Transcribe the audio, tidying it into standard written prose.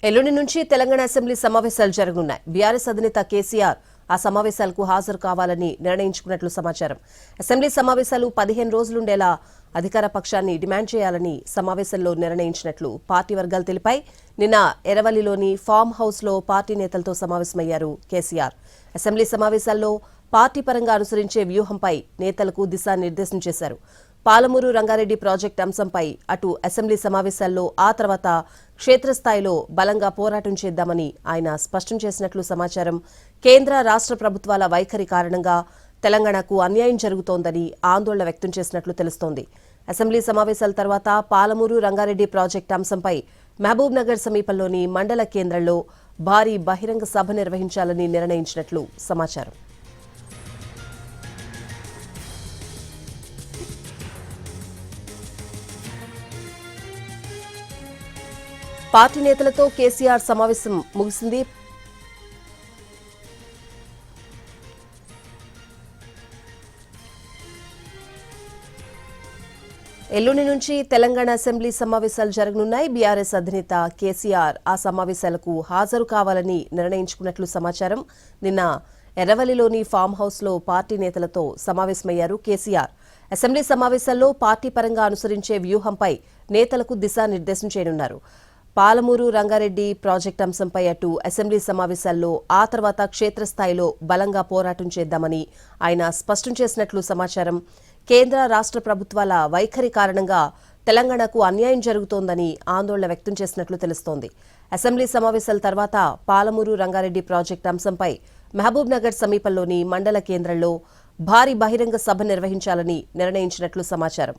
ఎల్లుండి నుంచి తెలంగాణ అసెంబ్లీ సమావేశాలు జరగనున్నాయి. బీఆర్ఎస్ అధినేత కేసీఆర్ ఆ సమావేశాలకు హాజరు కావాలని నిర్ణయించుకున్నట్లు సమాచారం. అసెంబ్లీ సమావేశాలు 15 రోజులుండేలా అధికార పక్షాన్ని డిమాండ్ చేయాలని సమావేశంలో నిర్ణయించినట్లు పార్టీ వర్గాలు తెలిపాయి. నిన్న ఎర్రవల్లిలోని ఫామ్ హౌస్ లో పార్టీ నేతలతో సమావేశమయ్యారు కేసీఆర్. అసెంబ్లీ సమావేశాల్లో పార్టీ పరంగా అనుసరించే వ్యూహంపై నేతలకు దిశానిర్దేశం చేశారు. పాలమూరు రంగారెడ్డి ప్రాజెక్టు అంశంపై అటు అసెంబ్లీ సమావేశాల్లో ఆ తర్వాత క్షేత్రస్థాయిలో బలంగా పోరాటం చేద్దామని ఆయన స్పష్టం చేసినట్లు సమాచారం. కేంద్ర రాష్ట్ర ప్రభుత్వాల వైఖరి కారణంగా తెలంగాణకు అన్యాయం జరుగుతోందని ఆందోళన వ్యక్తం చేసినట్లు తెలుస్తోంది. అసెంబ్లీ సమావేశాల తర్వాత పాలమూరు రంగారెడ్డి ప్రాజెక్టు అంశంపై మహబూబ్ నగర్ సమీపంలోని మండల కేంద్రంలో భారీ బహిరంగ సభ నిర్వహించాలని నిర్ణయించినట్లు సమాచారం. పార్టీ నేతలతో కేసీఆర్ సమావేశం ముగిసింది. ఎల్లుండి నుంచి తెలంగాణ అసెంబ్లీ సమావేశాలు జరగనున్నాయి. బీఆర్ఎస్ అధినేత కేసీఆర్ ఆ సమావేశాలకు హాజరు కావాలని నిర్ణయించుకున్నట్లు సమాచారం. నిన్న ఎర్రవల్లిలోని ఫామ్ హౌస్ లో పార్టీ నేతలతో సమావేశమయ్యారు కేసీఆర్. అసెంబ్లీ సమావేశాల్లో పార్టీ పరంగా అనుసరించే వ్యూహంపై నేతలకు దిశానిర్దేశం చేయనున్నారు. పాలమూరు రంగారెడ్డి ప్రాజెక్టు అంశంపై అటు అసెంబ్లీ సమావేశాల్లో ఆ తర్వాత క్షేత్రస్థాయిలో బలంగా పోరాటం చేద్దామని ఆయన స్పష్టం చేసినట్లు సమాచారం. కేంద్ర రాష్ట్ర ప్రభుత్వాల వైఖరి కారణంగా తెలంగాణకు అన్యాయం జరుగుతోందని ఆందోళన వ్యక్తం చేసినట్లు తెలుస్తోంది. అసెంబ్లీ సమావేశాల తర్వాత పాలమూరు రంగారెడ్డి ప్రాజెక్టు అంశంపై మహబూబ్ నగర్ సమీపంలోని మండల కేంద్రంలో భారీ బహిరంగ సభ నిర్వహించాలని నిర్ణయించినట్లు సమాచారం.